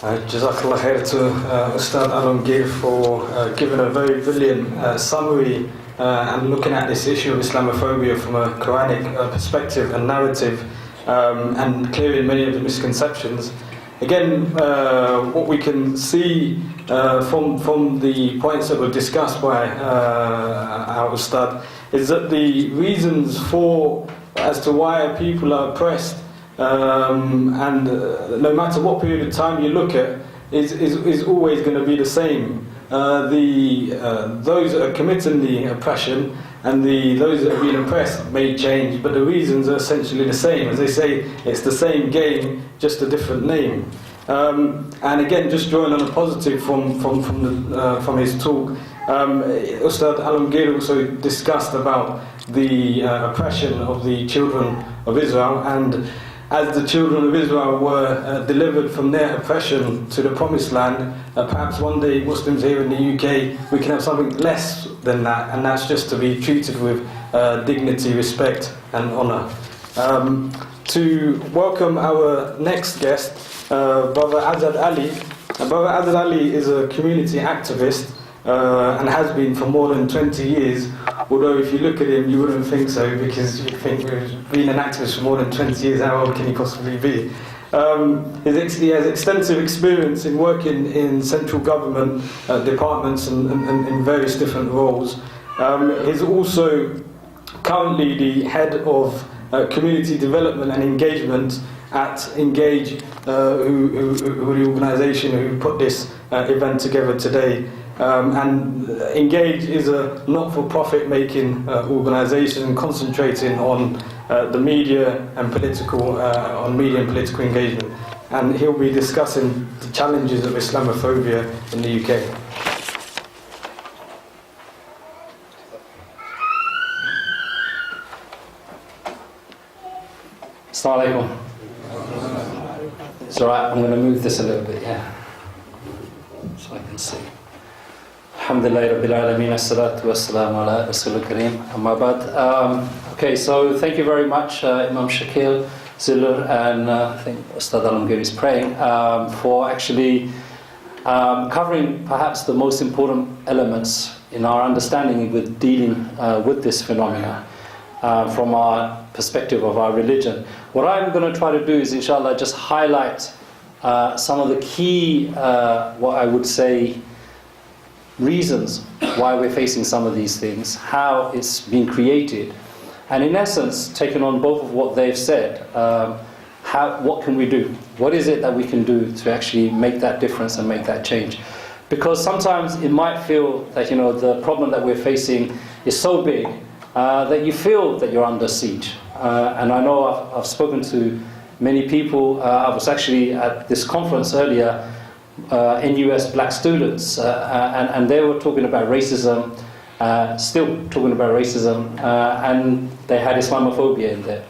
Jazakallah khair to Ustad Alamgir for giving a very brilliant summary and looking at this issue of Islamophobia from a Quranic perspective and narrative, and clearing many of the misconceptions. Again, what we can see from the points that were discussed by our Ustad is that the reasons as to why people are oppressed, and no matter what period of time you look at, is always going to be the same. Those that are committing the oppression and those that are being oppressed may change, but the reasons are essentially the same. As they say, it's the same game, just a different name. And again, just drawing on a positive from his talk, Ustad Alamgir also discussed about the oppression of the children of Israel, and as the children of Israel were delivered from their oppression to the promised land, perhaps one day Muslims here in the UK, we can have something less than that, and that's just to be treated with dignity, respect and honour. To welcome our next guest, Brother Azad Ali. Brother Azad Ali is a community activist and has been for more than 20 years, although if you look at him you wouldn't think so, because you'd think being an activist for more than 20 years, how old can he possibly be? He has extensive experience in working in central government departments and in various different roles. He's also currently the head of community development and engagement at Engage, who the organisation who put this event together today. And Engage is a not-for-profit making organisation concentrating on the media and political engagement. And he'll be discussing the challenges of Islamophobia in the UK. Assalamu alaikum. It's alright, I'm going to move this a little bit, yeah, so I can see. Alhamdulillah Rabbil Alameen, as-salatu was-salamu ala Rasul Kareem, amma ba'd. Okay, so thank you very much, Imam Shakil Ziller, and I think Ustad Alamgir is praying, for actually covering perhaps the most important elements in our understanding with dealing with this phenomena from our perspective of our religion. What I'm going to try to do is, inshallah, just highlight some of the key, what I would say, reasons why we're facing some of these things, how it's been created, and in essence, taking on both of what they've said, what can we do? What is it that we can do to actually make that difference and make that change? Because sometimes it might feel that, the problem that we're facing is so big that you feel that you're under siege. And I know I've spoken to many people. I was actually at this conference earlier, NUS black students, and they were talking about racism, still talking about racism, and they had Islamophobia in there.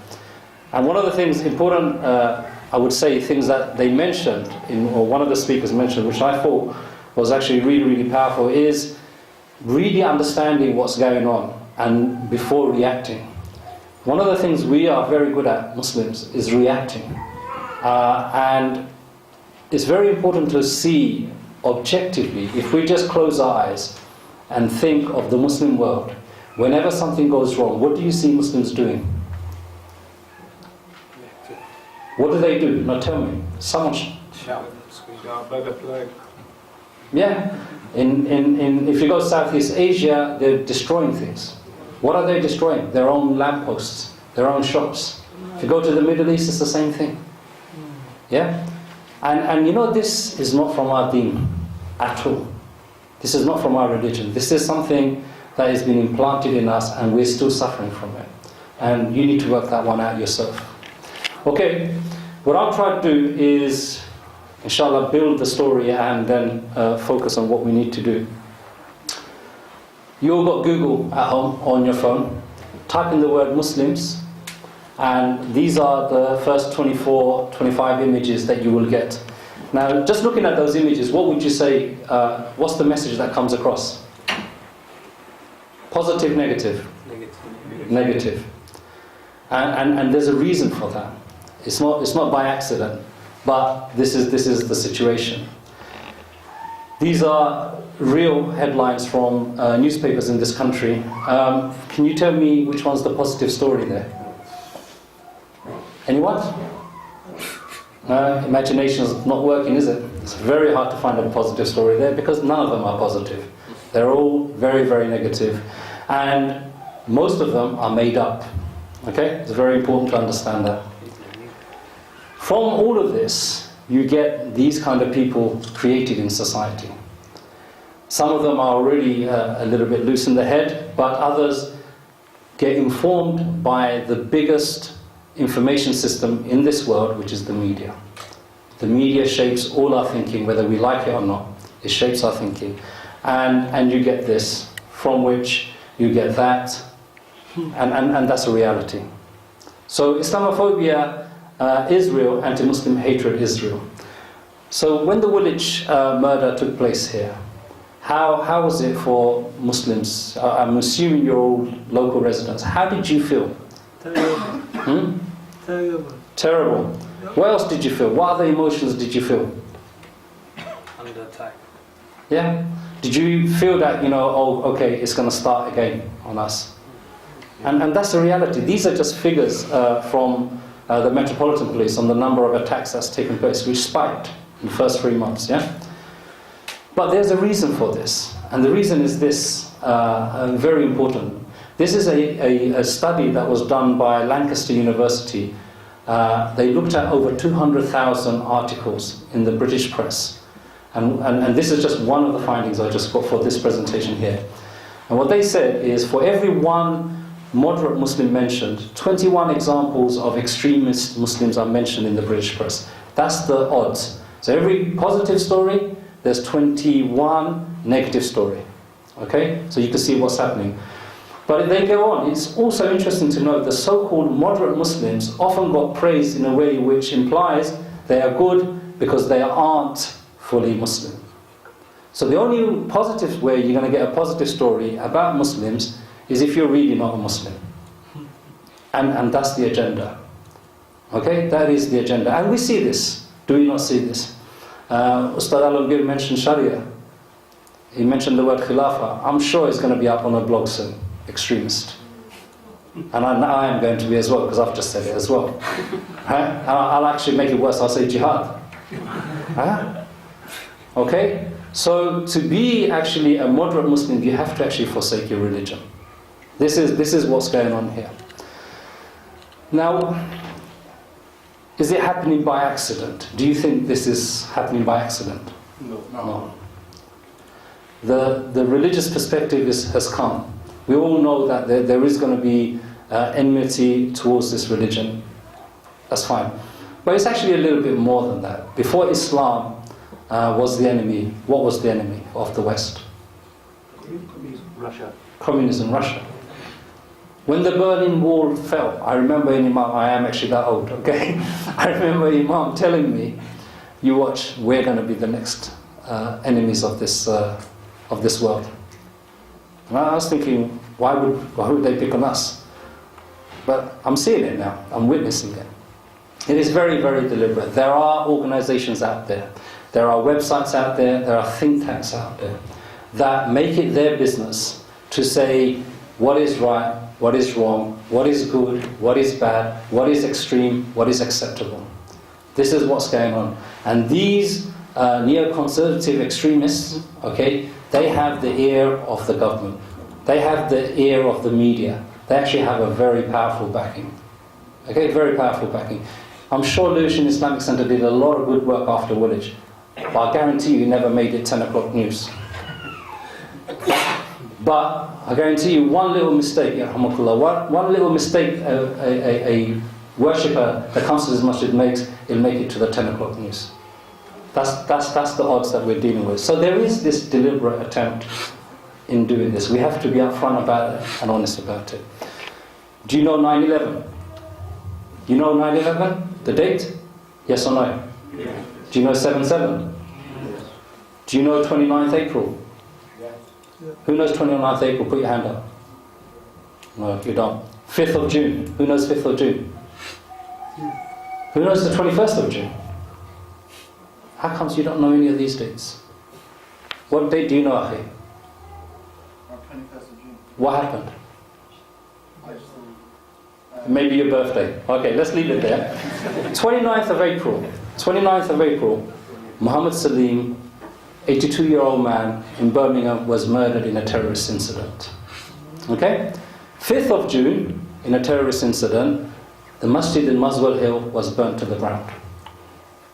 And one of the things important, I would say, things that they mentioned, or one of the speakers mentioned, which I thought was actually really, really powerful, is really understanding what's going on and before reacting. One of the things we are very good at, Muslims, is reacting. And it's very important to see objectively, if we just close our eyes and think of the Muslim world, whenever something goes wrong, what do you see Muslims doing? What do they do? Now tell me. Someone shout. Yeah. If you go to Southeast Asia, they're destroying things. What are they destroying? Their own lampposts, their own shops. If you go to the Middle East, it's the same thing. Yeah? And this is not from our deen at all. This is not from our religion. This is something that has been implanted in us, and we're still suffering from it. And you need to work that one out yourself. Okay, what I'll try to do is, inshallah, build the story and then focus on what we need to do. You all got Google at home on your phone. Type in the word Muslims, and these are the first 24, 25 images that you will get. Now, just looking at those images, what would you say, what's the message that comes across? Positive, negative? Negative. And there's a reason for that. It's not by accident. But this is the situation. These are real headlines from newspapers in this country. Can you tell me which one's the positive story there? Anyone? Imagination's not working, is it? It's very hard to find a positive story there because none of them are positive. They're all very, very negative. And most of them are made up. Okay? It's very important to understand that. From all of this, you get these kind of people created in society. Some of them are already a little bit loose in the head, but others get informed by the biggest information system in this world, which is the media. The media shapes all our thinking, whether we like it or not. It shapes our thinking. And you get this, from which you get that, and that's a reality. So Islamophobia is real, anti-Muslim hatred is real. So when the Woolwich murder took place here, how was it for Muslims? I'm assuming you're all local residents. How did you feel? Terrible. Terrible. Terrible. What else did you feel? What other emotions did you feel? Under attack. Yeah? Did you feel that, oh, okay, it's going to start again on us? And that's the reality. These are just figures from the Metropolitan Police on the number of attacks that's taken place, which spiked in the first 3 months, yeah? But there's a reason for this, and the reason is this, very important. This is a study that was done by Lancaster University. They looked at over 200,000 articles in the British press. And this is just one of the findings I just got for this presentation here. And what they said is, for every one moderate Muslim mentioned, 21 examples of extremist Muslims are mentioned in the British press. That's the odds. So every positive story, there's 21 negative story. Okay? So you can see what's happening. But they go on. It's also interesting to note the so-called moderate Muslims often got praised in a way which implies they are good because they aren't fully Muslim. So the only positive way you're going to get a positive story about Muslims is if you're really not a Muslim. And that's the agenda. Okay? That is the agenda. And we see this. Do we not see this? Ustad Alamgir mentioned Sharia. He mentioned the word Khilafah. I'm sure it's going to be up on a blog soon. Extremist. And I am going to be as well, because I've just said it as well. Right? I'll actually make it worse. I'll say jihad. Huh? Okay? So to be actually a moderate Muslim, you have to actually forsake your religion. This is what's going on here. Now, is it happening by accident? Do you think this is happening by accident? No. The religious perspective has come. We all know that there is going to be enmity towards this religion. That's fine. But it's actually a little bit more than that. Before Islam was the enemy, what was the enemy of the West? Russia. Communism, Russia. When the Berlin Wall fell, I remember an Imam, I am actually that old, okay? I remember Imam telling me, you watch, we're going to be the next enemies of this world. And I was thinking, why would they pick on us? But I'm seeing it now, I'm witnessing it. It is very, very deliberate. There are organizations out there, there are websites out there, there are think tanks out there that make it their business to say what is right, what is wrong, what is good, what is bad, what is extreme, what is acceptable. This is what's going on. And these neoconservative extremists, okay, they have the ear of the government. They have the ear of the media. They actually have a very powerful backing. Okay, very powerful backing. I'm sure Lewisham Islamic Centre did a lot of good work after Woolwich, but I guarantee you never made it 10 o'clock news. But I guarantee you one little mistake, one little mistake a worshipper that comes to this masjid makes, it'll make it to the 10 o'clock news. That's the odds that we're dealing with. So there is this deliberate attempt in doing this. We have to be upfront about it and honest about it. Do you know 9/11? You know 9/11? The date? Yes or no? Yes. Do you know 7/7? Yes. Do you know 29th April? Yes. Who knows 29th April? Put your hand up. No, you don't. 5th of June. Who knows 5th of June? Who knows the 21st of June? How comes you don't know any of these dates? What date do you know, Akhi? 21st of June. What happened? I just, Maybe your birthday. Okay, let's leave it there. 29th of April. 29th of April, Muhammad Salim, 82-year-old man in Birmingham, was murdered in a terrorist incident. Okay? 5th of June, in a terrorist incident, the masjid in Muswell Hill was burnt to the ground.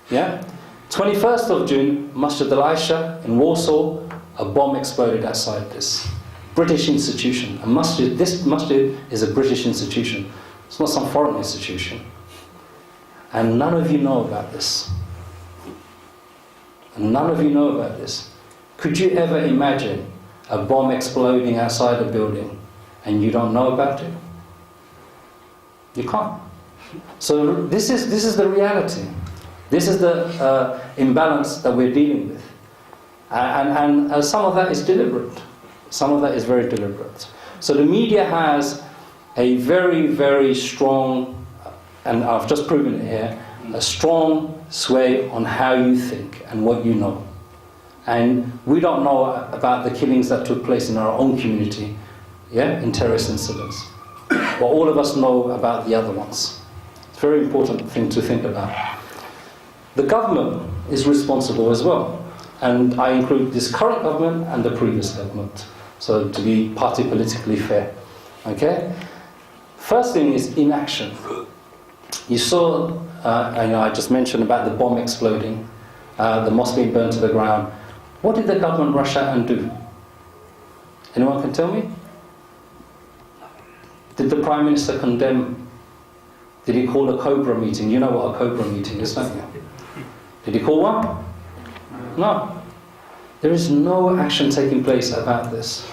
Yeah? 21st of June, Masjid al-Aisha in Warsaw, a bomb exploded outside this British institution. This masjid is a British institution. It's not some foreign institution. And none of you know about this. And none of you know about this. Could you ever imagine a bomb exploding outside a building and you don't know about it? You can't. So this is the reality. This is the imbalance that we're dealing with. And some of that is deliberate. Some of that is very deliberate. So the media has a very, very strong, and I've just proven it here, a strong sway on how you think and what you know. And we don't know about the killings that took place in our own community, in terrorist incidents. But all of us know about the other ones. It's a very important thing to think about. The government is responsible as well. And I include this current government and the previous government. So to be party politically fair. Okay? First thing is inaction. You saw, I just mentioned about the bomb exploding, the mosque being burned to the ground. What did the government rush out and do? Anyone can tell me? Did the Prime Minister condemn? Did he call a Cobra meeting? You know what a Cobra meeting is, don't you? Did he call one? No. There is no action taking place about this.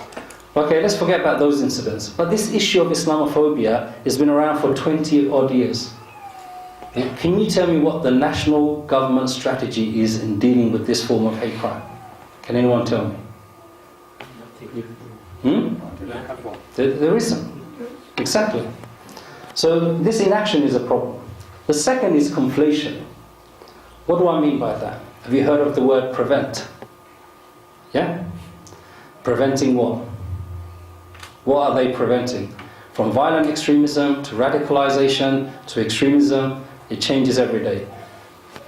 Okay, let's forget about those incidents. But this issue of Islamophobia has been around for 20 odd years. Can you tell me what the national government strategy is in dealing with this form of hate crime? Can anyone tell me? There isn't. Exactly. So this inaction is a problem. The second is conflation. What do I mean by that? Have you heard of the word prevent? Yeah? Preventing what? What are they preventing? From violent extremism to radicalization to extremism, it changes every day.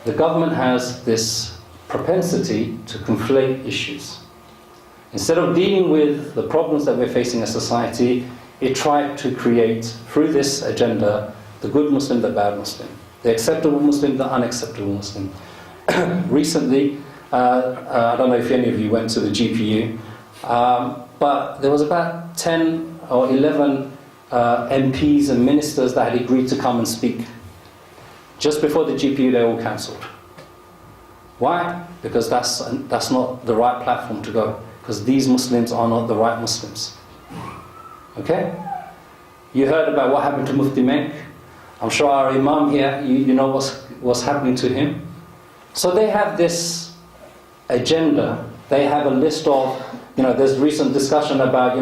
The government has this propensity to conflate issues. Instead of dealing with the problems that we're facing as society, it tried to create, through this agenda, the good Muslim, the bad Muslim, the acceptable Muslim, the unacceptable Muslim. Recently, I don't know if any of you went to the GPU, but there was about 10 or 11 MPs and ministers that had agreed to come and speak. Just before the GPU, they all cancelled. Why? Because that's not the right platform to go. Because these Muslims are not the right Muslims. Okay? You heard about what happened to Mufti Menk. I'm sure our Imam here, you know what's happening to him. So they have this agenda. They have a list of, there's recent discussion about,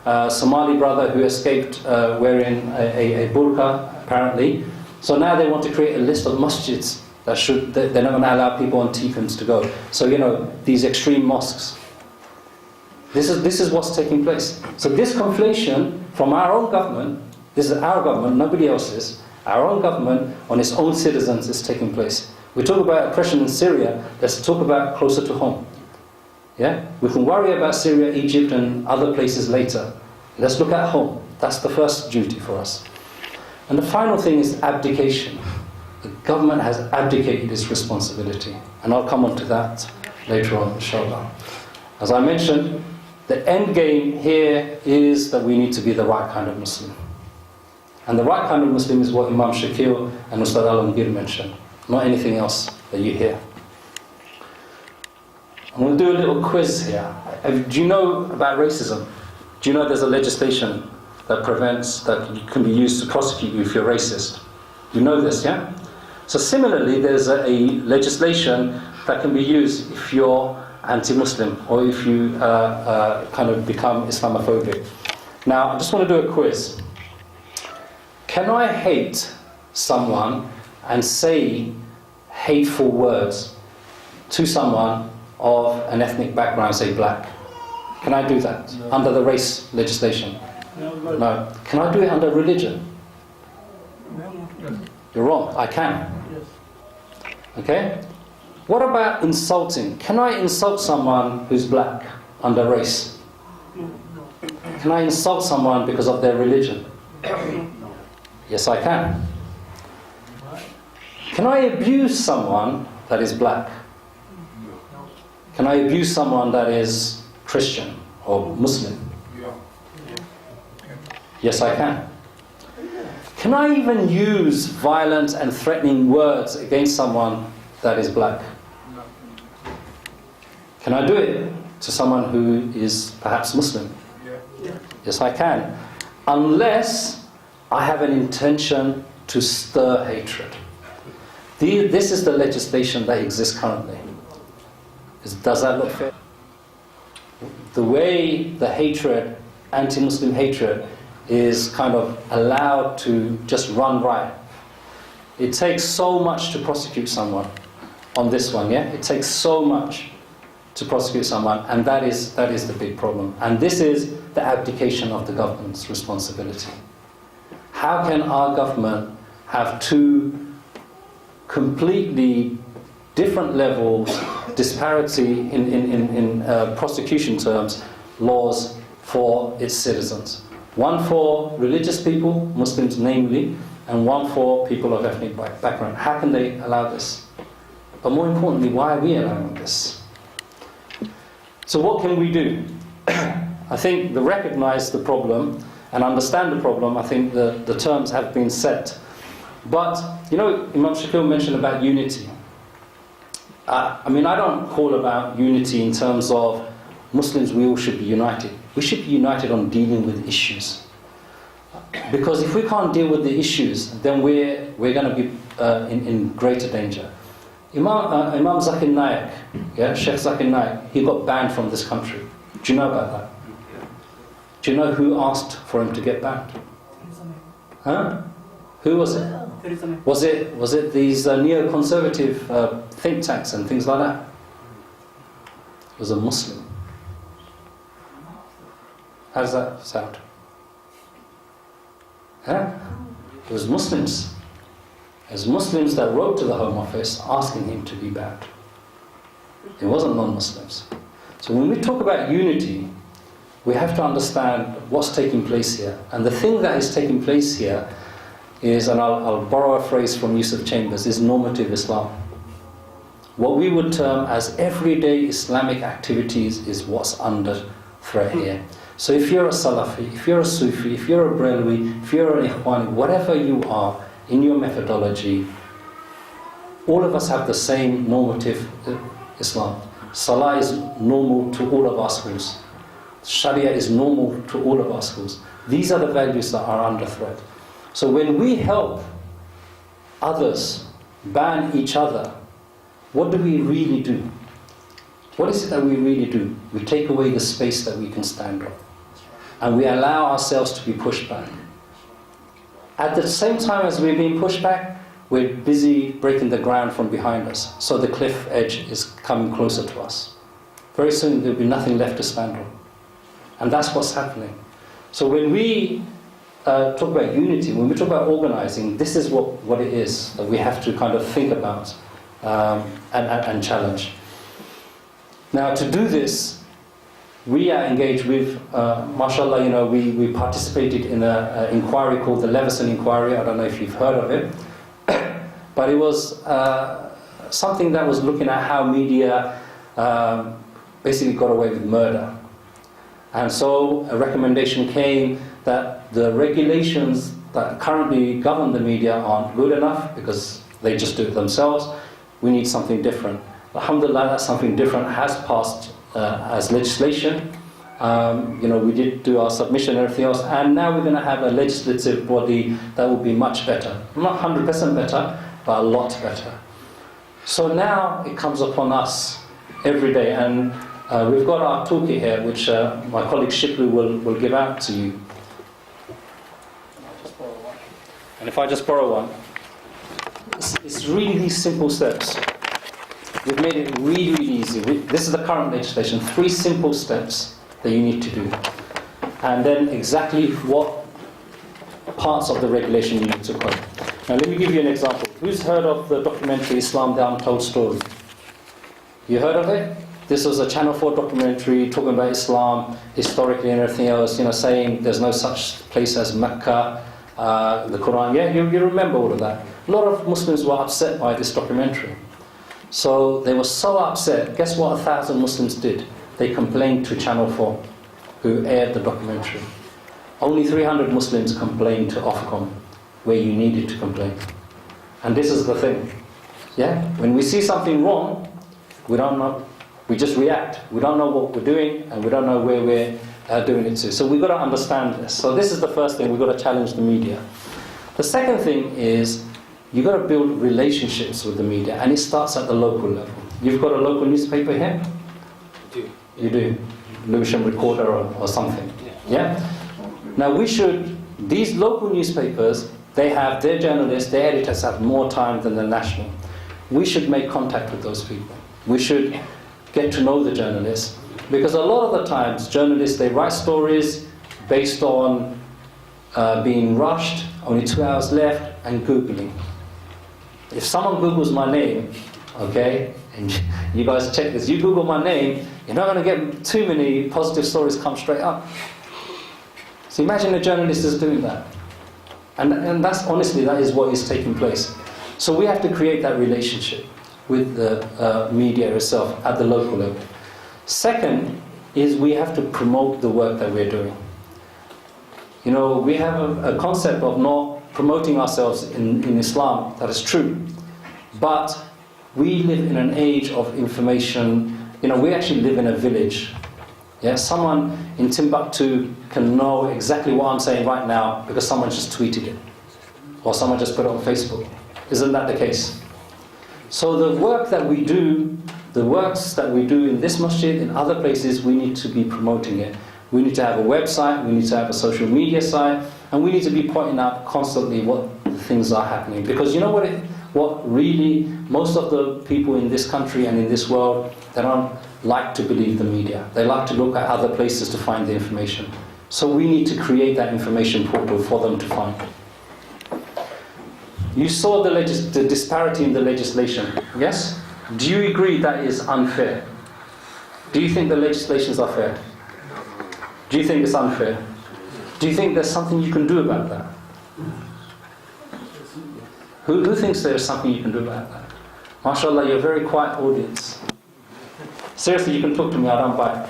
the Somali brother who escaped wearing a burqa, apparently. So now they want to create a list of masjids they're not going to allow people on TFIMs to go. So, these extreme mosques. This is what's taking place. So this conflation from our own government, this is our government, nobody else's, our own government on its own citizens is taking place. We talk about oppression in Syria, let's talk about closer to home. Yeah? We can worry about Syria, Egypt and other places later. Let's look at home. That's the first duty for us. And the final thing is abdication. The government has abdicated its responsibility. And I'll come on to that later on, inshallah. As I mentioned, the end game here is that we need to be the right kind of Muslim. And the right kind of Muslim is what Imam Shakil and Ustad Alamgir mentioned, not anything else that you hear. I'm going to do a little quiz here. Do you know about racism? Do you know there's a legislation that can be used to prosecute you if you're racist? You know this, yeah? So similarly, there's a legislation that can be used if you're anti-Muslim or if you kind of become Islamophobic. Now, I just want to do a quiz. Can I hate someone and say hateful words to someone of an ethnic background, say black? Can I do that under the race legislation? No. Can I do it under religion? You're wrong. I can. Okay? What about insulting? Can I insult someone who's black under race? Can I insult someone because of their religion? Yes, I can. Can I abuse someone that is black? Can I abuse someone that is Christian or Muslim? Yes, I can. Can I even use violent and threatening words against someone that is black? Can I do it to someone who is perhaps Muslim? Yes, I can. Unless I have an intention to stir hatred. This is the legislation that exists currently. Does that look fair? The way the hatred, anti-Muslim hatred, is kind of allowed to just run riot. It takes so much to prosecute someone on this one, yeah? It takes so much to prosecute someone, and that is the big problem. And this is the abdication of the government's responsibility. How can our government have two completely different levels, disparity in prosecution terms, laws for its citizens? One for religious people, Muslims namely, and one for people of ethnic background. How can they allow this? But more importantly, why are we allowing this? So what can we do? I think to recognize the problem and understand the problem, I think the terms have been set. But, you know, Imam Shakil mentioned about unity. I don't call about unity in terms of Muslims, we all should be united. We should be united on dealing with issues. Because if we can't deal with the issues, then we're going to be in greater danger. Imam Zakir Naik, Sheikh Zakir Naik, he got banned from this country. Do you know about that? Do you know who asked for him to get banned? Huh? Who was it? Was it these neoconservative think tanks and things like that? It was a Muslim. How does that sound? Huh? It was Muslims. It was Muslims that wrote to the Home Office asking him to be banned. It wasn't non-Muslims. So when we talk about unity, we have to understand what's taking place here. And the thing that is taking place here is, and I'll borrow a phrase from Yusuf Chambers, is normative Islam. What we would term as everyday Islamic activities is what's under threat here. So if you're a Salafi, if you're a Sufi, if you're a Brelwi, if you're an Ikhwani, whatever you are in your methodology, all of us have the same normative Islam. Salah is normal to all of our schools. Sharia is normal to all of our schools. These are the values that are under threat. So when we help others ban each other, what do we really do? What is it that we really do? We take away the space that we can stand on. And we allow ourselves to be pushed back. At the same time as we're being pushed back, we're busy breaking the ground from behind us. So the cliff edge is coming closer to us. Very soon there'll be nothing left to stand on. And that's what's happening. So when we talk about unity, when we talk about organizing, this is what it is that we have to kind of think about and challenge. Now to do this, we are engaged with, mashallah, we participated in an inquiry called the Lewisham inquiry. I don't know if you've heard of it. But it was something that was looking at how media basically got away with murder. And so a recommendation came that the regulations that currently govern the media aren't good enough because they just do it themselves. We need something different. Alhamdulillah, that something different has passed as legislation. We did do our submission and everything else, and now we're going to have a legislative body that will be much better. Not 100% better, but a lot better. So now it comes upon us every day, and we've got our toolkit here, which my colleague Shiplu will give out to you. And if I just borrow one, it's really these simple steps. We've made it really, really easy. This is the current legislation. 3 simple steps that you need to do. And then exactly what parts of the regulation you need to quote. Now let me give you an example. Who's heard of the documentary Islam the Untold Story? You heard of it? This was a Channel 4 documentary talking about Islam, historically and everything else, saying there's no such place as Mecca, the Quran. Yeah, you remember all of that. A lot of Muslims were upset by this documentary. So they were so upset, guess what 1,000 Muslims did? They complained to Channel 4, who aired the documentary. Only 300 Muslims complained to Ofcom, where you needed to complain. And this is the thing. Yeah? When we see something wrong, we don't know. We just react. We don't know what we're doing, and we don't know where we're doing it to. So we've got to understand this. So this is the first thing. We've got to challenge the media. The second thing is you've got to build relationships with the media, and it starts at the local level. You've got a local newspaper here? You do. Lewisham Recorder or something. Yeah? Now these local newspapers, they have their journalists, their editors have more time than the national. We should make contact with those people. We should get to know the journalists. Because a lot of the times, journalists, they write stories based on being rushed, only 2 hours left, and Googling. If someone Googles my name, okay, and you guys check this, you Google my name, you're not going to get too many positive stories come straight up. So imagine a journalist is doing that. And that's honestly, that is what is taking place. So we have to create that relationship with the media itself at the local level. Second is we have to promote the work that we're doing. We have a concept of not promoting ourselves in Islam. That is true. But we live in an age of information. We actually live in a village. Yeah, someone in Timbuktu can know exactly what I'm saying right now because someone just tweeted it. Or someone just put it on Facebook. Isn't that the case? So the work that we do, the works that we do in this masjid, in other places, we need to be promoting it. We need to have a website, we need to have a social media site, and we need to be pointing out constantly what things are happening. Because you know what really, most of the people in this country and in this world, they don't like to believe the media. They like to look at other places to find the information. So we need to create that information portal for them to find. You saw the disparity in the legislation, yes? Do you agree that is unfair? Do you think the legislations are fair? Do you think it's unfair? Do you think there's something you can do about that? Who thinks there's something you can do about that? MashaAllah, you're a very quiet audience. Seriously, you can talk to me, I don't bite.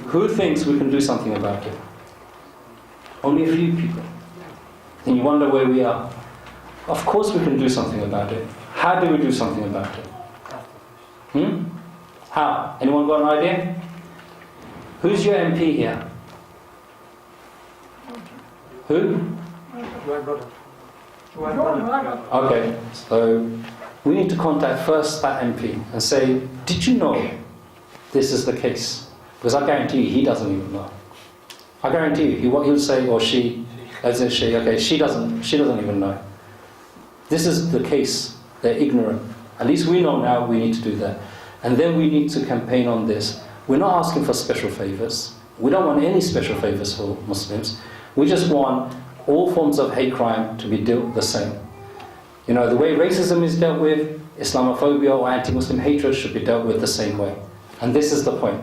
Who thinks we can do something about it? Only a few people. And you wonder where we are. Of course we can do something about it. How do we do something about it? How? Anyone got an idea? Who's your MP here? Who? Okay, so we need to contact first that MP and say, did you know this is the case? Because I guarantee you, he doesn't even know. I guarantee you, what he'll say, or she, as in she, okay, she doesn't even know. This is the case. They're ignorant. At least we know now we need to do that. And then we need to campaign on this. We're not asking for special favours. We don't want any special favours for Muslims. We just want all forms of hate crime to be dealt the same. The way racism is dealt with, Islamophobia or anti-Muslim hatred should be dealt with the same way. And this is the point.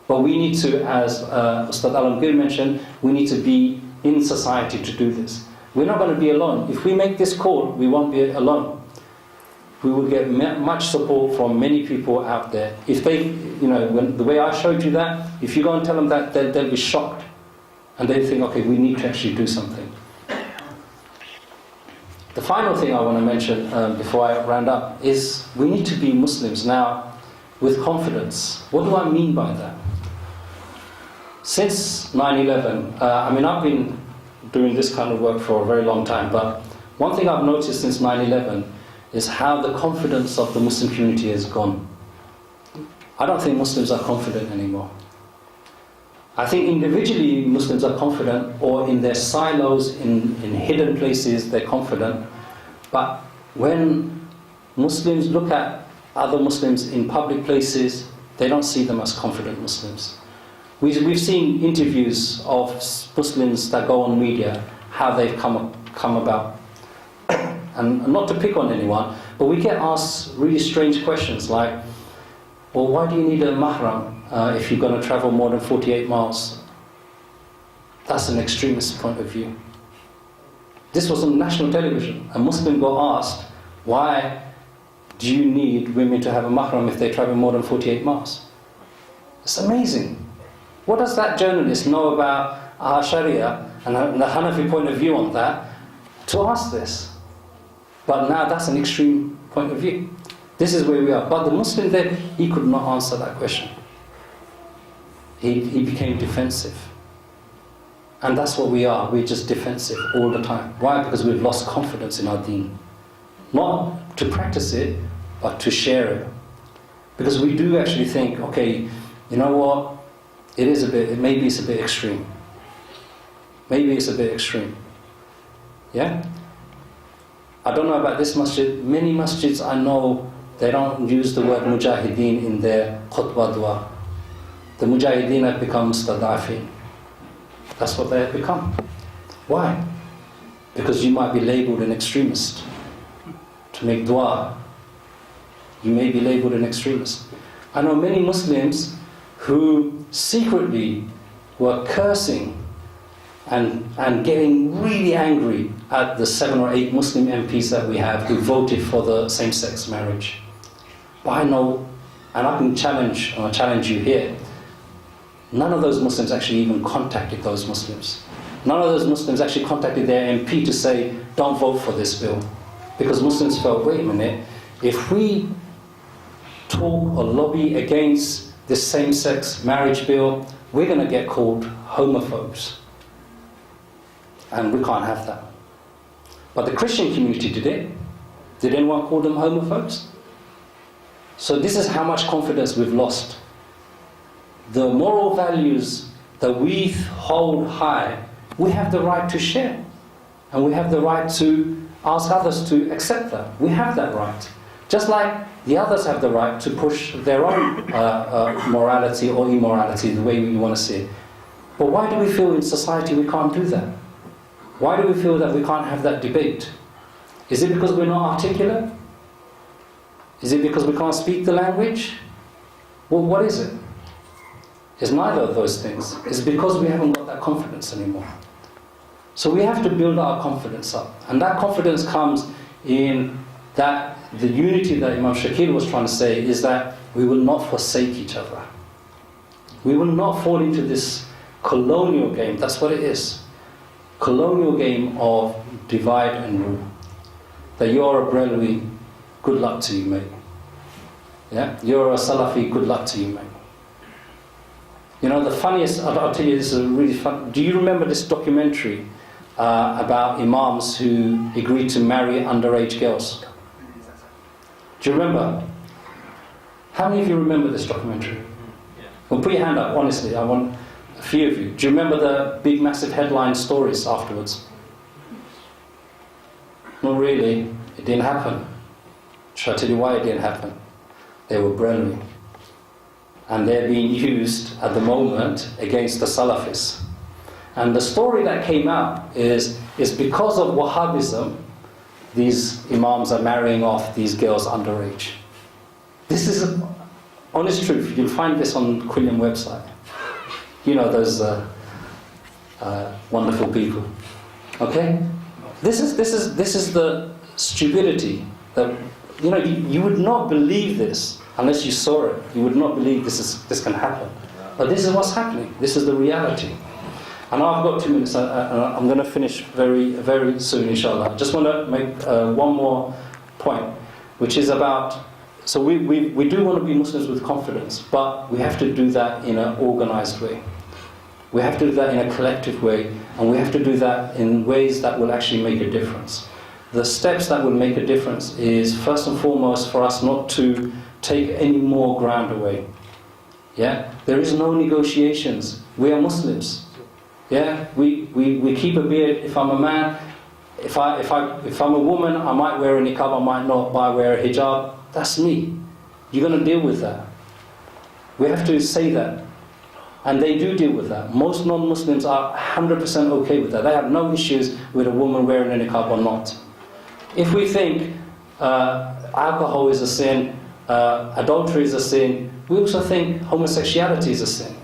But we need to, as Ustad Alamgir mentioned, we need to be in society to do this. We're not going to be alone. If we make this call, we won't be alone. We will get much support from many people out there. If they, the way I showed you that, if you go and tell them that, they'll be shocked. And they think, okay, we need to actually do something. The final thing I want to mention before I round up is we need to be Muslims now with confidence. What do I mean by that? Since 9/11, I've been doing this kind of work for a very long time, but one thing I've noticed since 9/11 is how the confidence of the Muslim community has gone. I don't think Muslims are confident anymore. I think individually Muslims are confident, or in their silos, in hidden places, they're confident. But when Muslims look at other Muslims in public places, they don't see them as confident Muslims. We've seen interviews of Muslims that go on media, how they've come about. And not to pick on anyone, but we get asked really strange questions like, well, why do you need a mahram if you're going to travel more than 48 miles? That's an extremist point of view. This was on national television. A Muslim got asked, why do you need women to have a mahram if they travel more than 48 miles? It's amazing. What does that journalist know about our Sharia and the Hanafi point of view on that to ask this? But now that's an extreme point of view. This is where we are. But the Muslim there, he could not answer that question. He became defensive. And that's what we are. We're just defensive all the time. Why? Because we've lost confidence in our deen. Not to practice it, but to share it. Because we do actually think, okay, you know what? Maybe it's a bit extreme. Maybe it's a bit extreme. Yeah? I don't know about this masjid. Many masjids I know, they don't use the word mujahideen in their khutbah dua. The mujahideen have become mustadafin. That's what they have become. Why? Because you might be labelled an extremist. To make dua, you may be labelled an extremist. I know many Muslims who secretly were cursing and getting really angry at the 7 or 8 Muslim MPs that we have who voted for the same-sex marriage. But I know, and I can challenge you here, none of those Muslims actually even contacted those Muslims. None of those Muslims actually contacted their MP to say, don't vote for this bill. Because Muslims felt, wait a minute, if we talk or lobby against this same-sex marriage bill, we're going to get called homophobes. And we can't have that. But the Christian community did it. Did anyone call them homophobes? So this is how much confidence we've lost. The moral values that we hold high, we have the right to share. And we have the right to ask others to accept that. We have that right. Just like the others have the right to push their own morality or immorality the way we want to see it. But why do we feel in society we can't do that? Why do we feel that we can't have that debate? Is it because we're not articulate? Is it because we can't speak the language? Well, what is it? It's neither of those things. It's because we haven't got that confidence anymore. So we have to build our confidence up. And that confidence comes in that the unity that Imam Shakir was trying to say is that we will not forsake each other. We will not fall into this colonial game. That's what it is. Colonial game of divide and rule. That you're a Brelwi, good luck to you, mate. Yeah? You're a Salafi, good luck to you, mate. You know, the funniest, I'll tell you, this is really fun. Do you remember this documentary about imams who agreed to marry underage girls? Do you remember? How many of you remember this documentary? Well, put your hand up, honestly. I want a few of you. Do you remember the big, massive headline stories afterwards? Not really. It didn't happen. Shall I tell you why it didn't happen? They were Brelwi. And they're being used at the moment against the Salafis. And the story that came out is because of Wahhabism, these imams are marrying off these girls underage. This is honest truth. You'll find this on Quilliam website. You know those wonderful people. Okay? This is the stupidity that you would not believe this unless you saw it. You would not believe this can happen. But this is what's happening. This is the reality. I know I've got 2 minutes, and I'm going to finish very, very soon, inshallah. I just want to make one more point, which is about, so we do want to be Muslims with confidence, but we have to do that in an organized way. We have to do that in a collective way, and we have to do that in ways that will actually make a difference. The steps that will make a difference is, first and foremost, for us not to take any more ground away. Yeah? There is no negotiations. We are Muslims. Yeah? We keep a beard. If I'm a man, if I'm a woman, I might wear a niqab, I might not, but I wear a hijab. That's me. You're going to deal with that. We have to say that. And they do deal with that. Most non-Muslims are 100% okay with that. They have no issues with a woman wearing a niqab or not. If we think alcohol is a sin, adultery is a sin, we also think homosexuality is a sin.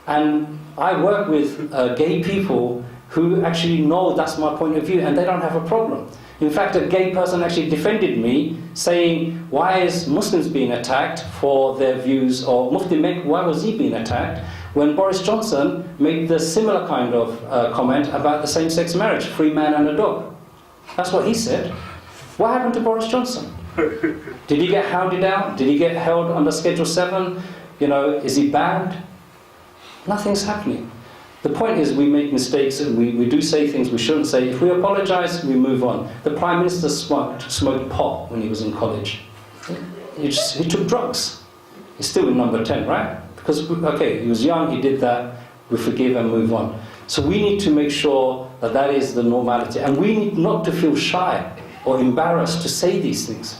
And I work with gay people who actually know that's my point of view, and they don't have a problem. In fact, a gay person actually defended me, saying, why is Muslims being attacked for their views, or Mufti Mek, why was he being attacked, when Boris Johnson made the similar kind of comment about the same-sex marriage, free man and a dog. That's what he said. What happened to Boris Johnson? Did he get hounded out? Did he get held under Schedule 7? Is he banned? Nothing's happening. The point is, we make mistakes and we do say things we shouldn't say. If we apologize, we move on. The Prime Minister smoked pot when he was in college. He took drugs. He's still in number 10, right? Because, okay, he was young, he did that, we forgive and move on. So we need to make sure that that is the normality. And we need not to feel shy or embarrassed to say these things.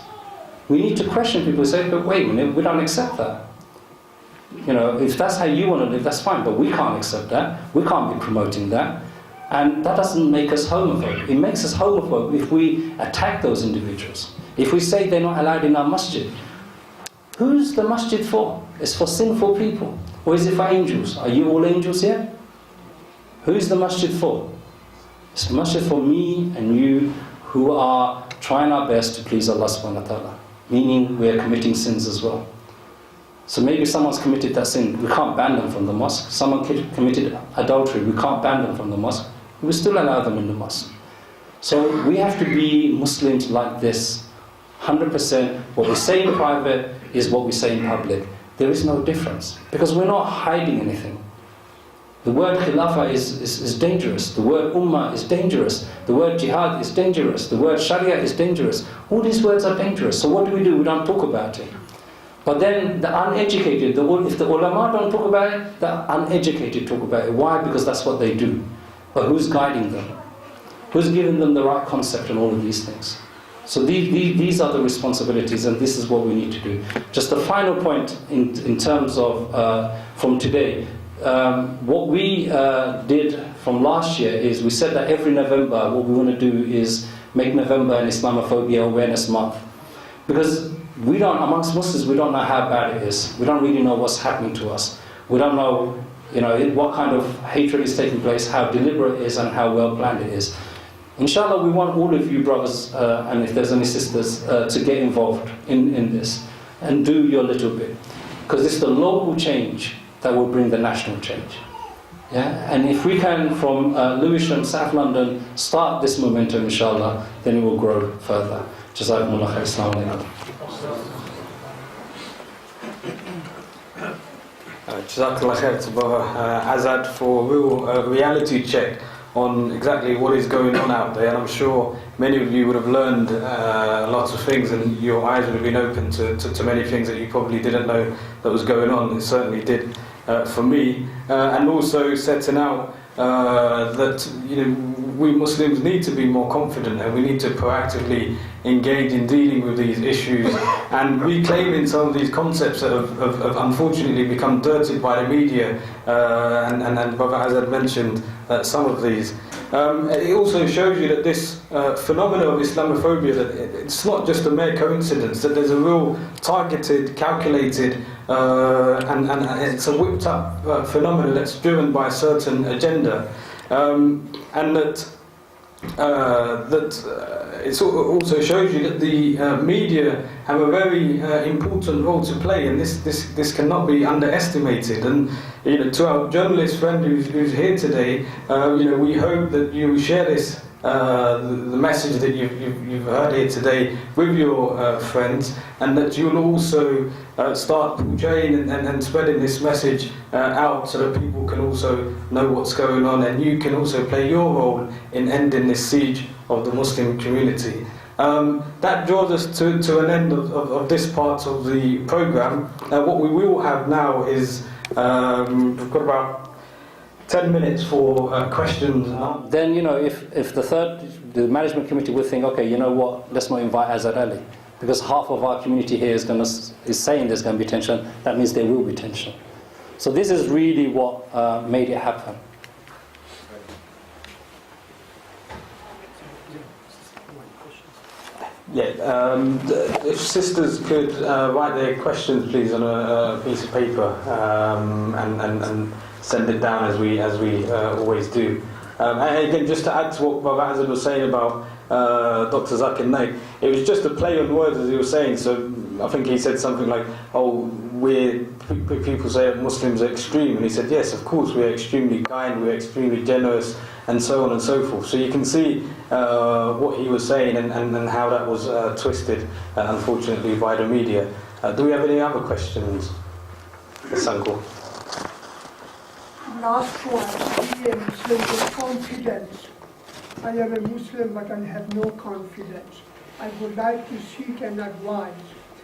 We need to question people and say, but wait a minute, we don't accept that. If that's how you want to live, that's fine, but we can't accept that. We can't be promoting that. And that doesn't make us homophobe. It makes us homophobe if we attack those individuals. If we say they're not allowed in our masjid. Who's the masjid for? It's for sinful people. Or is it for angels? Are you all angels here? Who's the masjid for? It's the masjid for me and you who are trying our best to please Allah subhanahu wa ta'ala. Meaning we are committing sins as well. So maybe someone's committed that sin, we can't ban them from the mosque. Someone committed adultery, we can't ban them from the mosque. We still allow them in the mosque. So we have to be Muslims like this. 100% what we say in private is what we say in public. There is no difference. Because we're not hiding anything. The word khilafah is dangerous. The word ummah is dangerous. The word jihad is dangerous. The word sharia is dangerous. All these words are dangerous. So what do? We don't talk about it. But then the uneducated, if the ulama don't talk about it, the uneducated talk about it. Why? Because that's what they do. But who's guiding them? Who's giving them the right concept and all of these things? So these are the responsibilities, and this is what we need to do. Just a final point in terms of from today. What we did from last year is we said that every November what we want to do is make November an Islamophobia Awareness Month. Because amongst Muslims, we don't know how bad it is. We don't really know what's happening to us. We don't know, what kind of hatred is taking place, how deliberate it is, and how well planned it is. Inshallah, we want all of you brothers, and if there's any sisters, to get involved in this and do your little bit. Because it's the local change that will bring the national change. Yeah? And if we can, from Lewisham, South London, start this momentum, inshallah, then it will grow further. Jazakumullah khair. Assalamu alaikum. Jazakallah khair to Brother Azad for a real reality check on exactly what is going on out there, and I'm sure many of you would have learned lots of things, and your eyes would have been open to many things that you probably didn't know that was going on. It certainly did for me, and also setting out that we Muslims need to be more confident, and we need to proactively engage in dealing with these issues and reclaiming some of these concepts that have unfortunately become dirtied by the media, and Brother Azad mentioned some of these. It also shows you that this phenomenon of Islamophobia, that it's not just a mere coincidence, that there's a real targeted, calculated, and it's a whipped up phenomenon that's driven by a certain agenda, and that it also shows you that the media have a very important role to play, and this cannot be underestimated. And to our journalist friend who's here today, we hope that you share this the message that you've heard here today with your friends, and that you'll also start portraying and spreading this message out so that people can also know what's going on, and you can also play your role in ending this siege of the Muslim community. That draws us to an end of this part of the programme. What we will have now is we've got about 10 minutes for questions. Then, if the management committee would think, okay, you know what, let's not invite Azad Ali. because half of our community here is saying there's going to be tension, that means there will be tension. So this is really what made it happen. Yeah, if sisters could write their questions, please, on a piece of paper and send it down as we always do. And again, just to add to what Brother Azad was saying about Dr. Zakir Naik, it was just a play on words as he was saying. So I think he said something like, "Oh, people say Muslims are extreme," and he said, "Yes, of course, we're extremely kind, we're extremely generous, and so on and so forth." So you can see what he was saying and how that was twisted, unfortunately, by the media. Do we have any other questions, Yes, Uncle? Last one, be a Muslim with confidence. I am a Muslim, but I have no confidence. I would like to seek an advice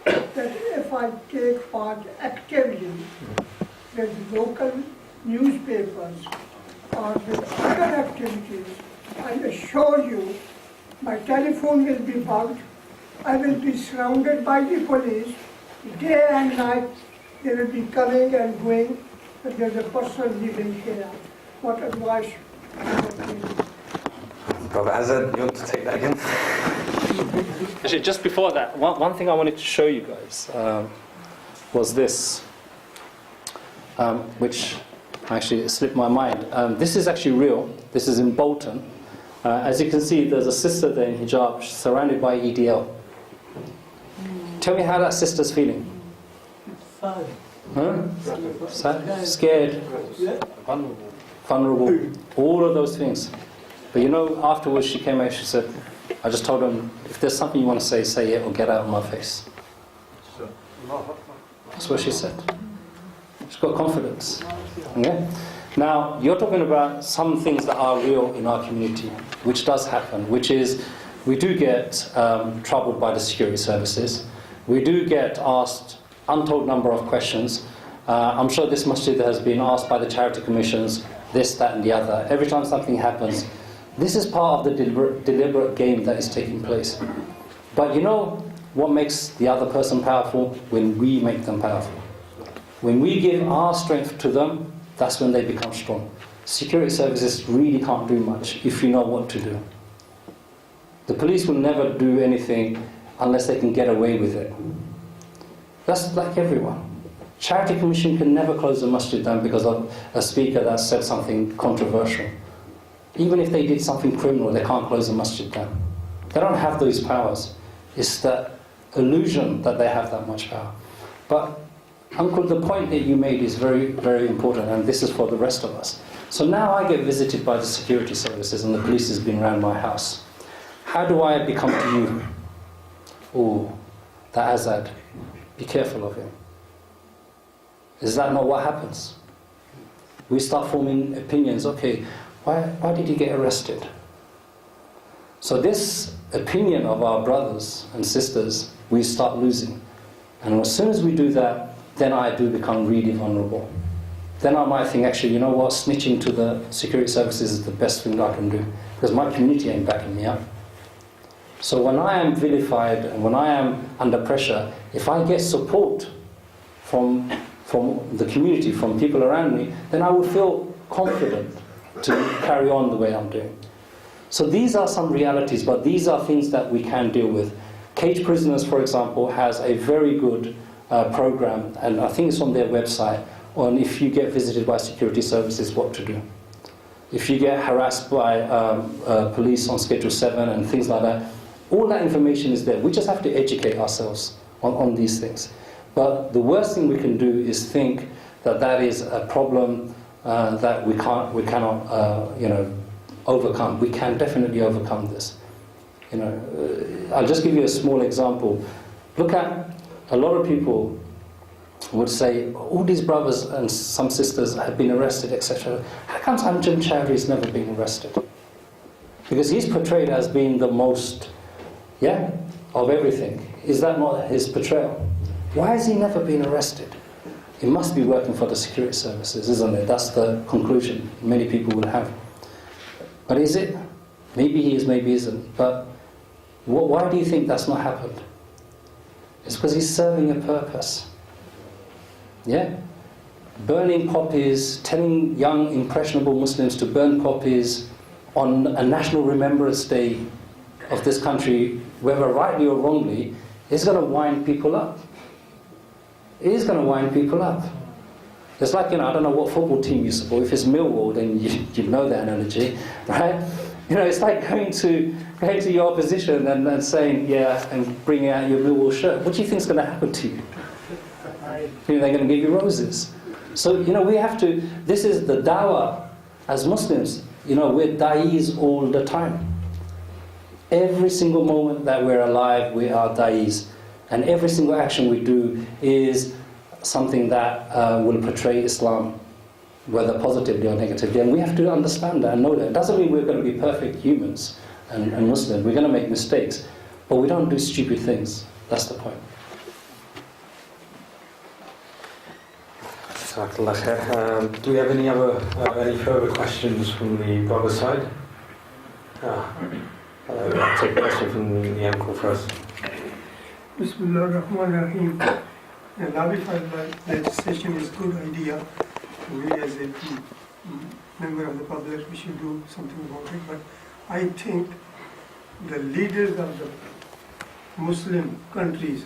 that if I take part actively with local newspapers or with other activities, I assure you my telephone will be bugged, I will be surrounded by the police, day and night they will be coming and going, but there's a person living here. What advice would you give? Brother Azad, you want to take that again? Actually, just before that, one thing I wanted to show you guys was this, which actually slipped my mind. This is actually real. This is in Bolton. As you can see, there's a sister there in hijab, surrounded by EDL. Tell me how that sister's feeling. Sad. Huh? Sad? Scared? Vulnerable? All of those things. But you know, afterwards she came out, she said, I just told them, if there's something you want to say it or get out of my face. That's what she said. She's got confidence. Okay? Now, you're talking about some things that are real in our community, which does happen, which is we do get troubled by the security services. We do get asked untold number of questions. I'm sure this masjid has been asked by the charity commissions, this, that and the other. Every time something happens, this is part of the deliberate game that is taking place. But you know what makes the other person powerful? When we make them powerful. When we give our strength to them, that's when they become strong. Security services really can't do much if you know what to do. The police will never do anything unless they can get away with it. That's like everyone. Charity Commission can never close a masjid down because of a speaker that said something controversial. Even if they did something criminal, they can't close a masjid down. They don't have those powers. It's that illusion that they have that much power. But Uncle, the point that you made is very, very important, and this is for the rest of us. So now I get visited by the security services and the police has been around my house. How do I become to you? Oh, that Azad, be careful of him. Is that not what happens? We start forming opinions. Okay, why did he get arrested? So this opinion of our brothers and sisters, we start losing. And as soon as we do that, then I do become really vulnerable. Then I might think, actually, you know what, snitching to the security services is the best thing I can do, because my community ain't backing me up. So when I am vilified and when I am under pressure, if I get support from the community, from people around me, then I will feel confident to carry on the way I'm doing. So these are some realities, but these are things that we can deal with. Cage Prisoners, for example, has a very good program, and I think it's on their website, on if you get visited by security services, what to do. If you get harassed by police on Schedule 7 and things like that, all that information is there. We just have to educate ourselves on these things. But the worst thing we can do is think that that is a problem that we cannot overcome. We can definitely overcome this. I'll just give you a small example. Look at, a lot of people would say, all these brothers and some sisters have been arrested, etc. How come Amjad Chowdhury's never been arrested? Because he's portrayed as being the most, of everything. Is that not his portrayal? Why has he never been arrested? He must be working for the security services, isn't it? That's the conclusion many people will have. But is it? Maybe he is, maybe he isn't. But why do you think that's not happened? It's because he's serving a purpose. Yeah? Burning poppies, telling young impressionable Muslims to burn poppies on a national remembrance day of this country, whether rightly or wrongly, is going to wind people up. It is going to wind people up. It's like, I don't know what football team you support. If it's Millwall, then you know the analogy, right? It's like going to your opposition and saying, yeah, and bringing out your Millwall shirt. What do you think is going to happen to you? They're going to give you roses. So, we have to, this is the dawah as Muslims. We're da'is all the time. Every single moment that we're alive, we are da'is. And every single action we do is something that will portray Islam, whether positively or negatively. And we have to understand that and know that. It doesn't mean we're going to be perfect humans and Muslims. We're going to make mistakes. But we don't do stupid things. That's the point. Do we have any further questions from the brother side? I'll take a question from the uncle first. Bismillah ar-Rahman ar-Rahim. The Lewisham legislation is a good idea. We as a member of the public, we should do something about it. But I think the leaders of the Muslim countries,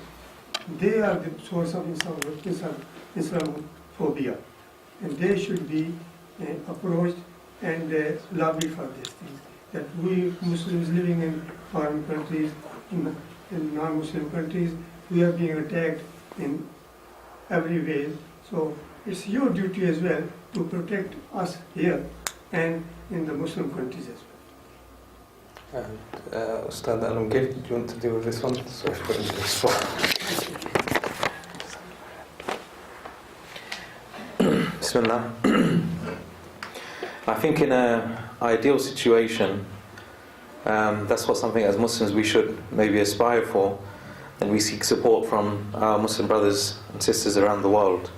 they are the source of Islamophobia. And they should be approached and lobby for these things. That we Muslims living in foreign countries, in non-Muslim countries, we are being attacked in every way. So it's your duty as well to protect us here and in the Muslim countries as well. Ustad Alamgir, do you want to deal with this one? Sorry for putting you on the spot. Bismillah. I think in an ideal situation, that's what something as Muslims we should maybe aspire for, and we seek support from our Muslim brothers and sisters around the world.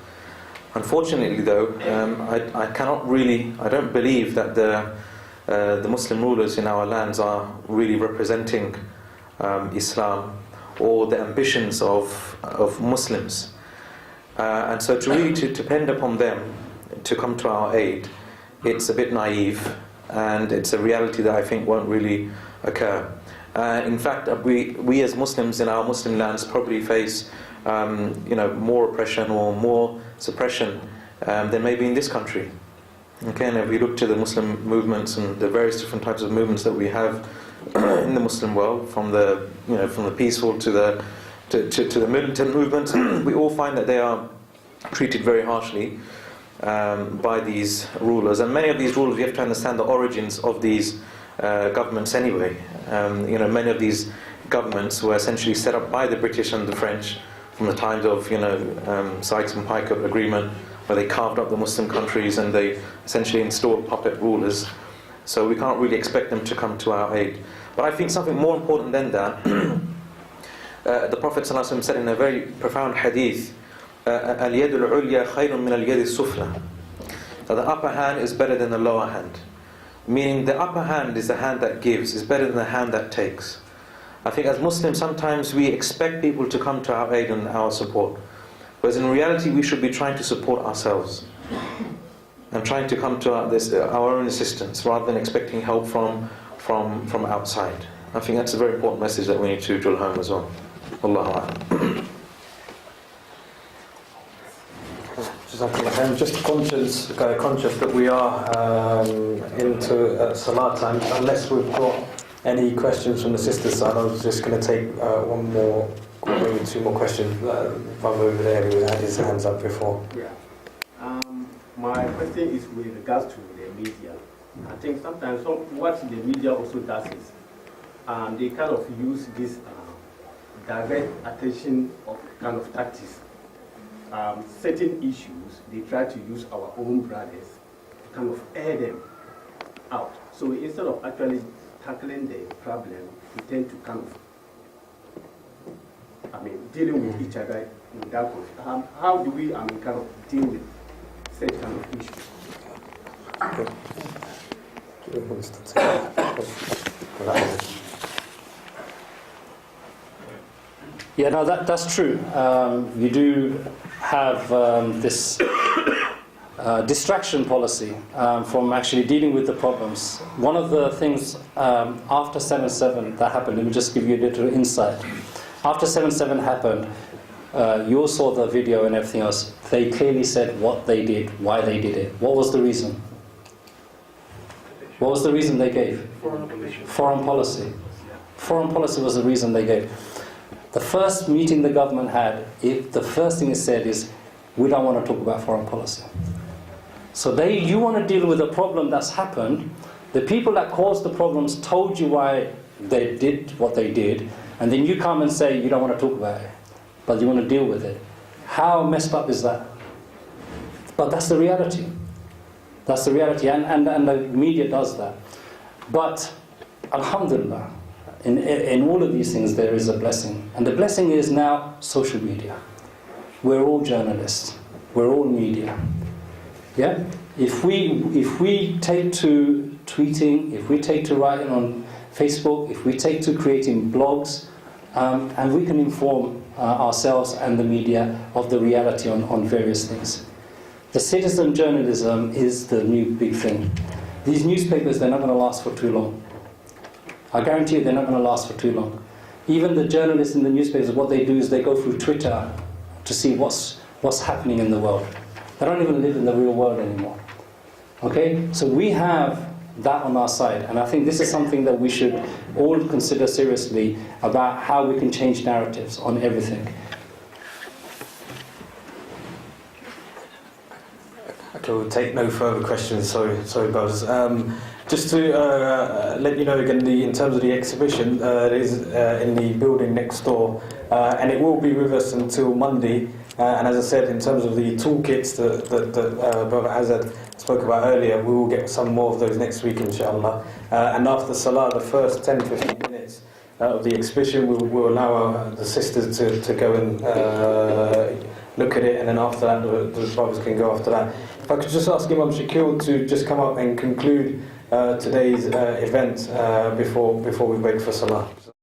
Unfortunately though, I don't believe that the Muslim rulers in our lands are really representing Islam or the ambitions of Muslims. And so to really depend upon them to come to our aid, it's a bit naive, and it's a reality that I think won't really occur. In fact, we as Muslims in our Muslim lands probably face more oppression or more suppression than maybe in this country. Okay, and if we look to the Muslim movements and the various different types of movements that we have in the Muslim world, from the peaceful to the militant movements, we all find that they are treated very harshly by these rulers. And many of these rulers, we have to understand the origins of these governments anyway. Many of these governments were essentially set up by the British and the French from the times of Sykes and Picot Agreement, where they carved up the Muslim countries and they essentially installed puppet rulers. So we can't really expect them to come to our aid. But I think something more important than that, the Prophet ﷺ said in a very profound hadith, الْيَدُ الْعُلْيَا خَيْرٌ مِنَ الْيَدِ السُّفْلَى, that the upper hand is better than the lower hand. Meaning the upper hand is the hand that gives, is better than the hand that takes. I think as Muslims sometimes we expect people to come to our aid and our support, whereas in reality we should be trying to support ourselves and trying to come to our own assistance rather than expecting help from outside. I think that's a very important message that we need to drill home as well. Allahu Akbar. I'm just conscious that we are into Salah time. Unless we've got any questions from the sisters' side, I was just going to take one more, maybe two more questions. Brother over there who had his hands up before. Yeah. My question is with regards to the media. I think sometimes what the media also does is they kind of use this direct attention of kind of tactics. Certain issues, they try to use our own brothers to kind of air them out. So instead of actually tackling the problem, we tend to kind of, dealing with each other in that way. How do we, kind of deal with such kind of issues? Yeah, no, that's true. You do have this distraction policy from actually dealing with the problems. One of the things after 7/7 that happened, let me just give you a little insight. After 7/7 happened, you all saw the video and everything else. They clearly said what they did, why they did it. What was the reason? What was the reason they gave? Foreign policy. Foreign policy was the reason they gave. The first meeting the government had, the first thing it said is, we don't want to talk about foreign policy. So you want to deal with a problem that's happened. The people that caused the problems told you why they did what they did, and then you come and say you don't want to talk about it, but you want to deal with it. How messed up is that? But that's the reality. That's the reality, and the media does that. But alhamdulillah, in all of these things there is a blessing, and the blessing is now social media. We're all journalists. We're all media. Yeah. If we take to tweeting, if we take to writing on Facebook, if we take to creating blogs, and we can inform ourselves and the media of the reality on various things. The citizen journalism is the new big thing. These newspapers, they're not going to last for too long. I guarantee you they're not going to last for too long. Even the journalists in the newspapers, what they do is they go through Twitter to see what's happening in the world. They don't even live in the real world anymore. Okay? So we have that on our side, and I think this is something that we should all consider seriously about how we can change narratives on everything. Okay, we'll take no further questions. Sorry, Buzz. Just to let you know again, in terms of the exhibition, it is in the building next door, and it will be with us until Monday. And as I said, in terms of the toolkits that Brother Azad spoke about earlier, we will get some more of those next week, inshallah. And after Salah, the first 10-15 minutes of the exhibition, we'll allow the sisters to go and look at it, and then after that, the brothers can go after that. If I could just ask Imam Shakil to just come up and conclude today's event before we wait for Salah.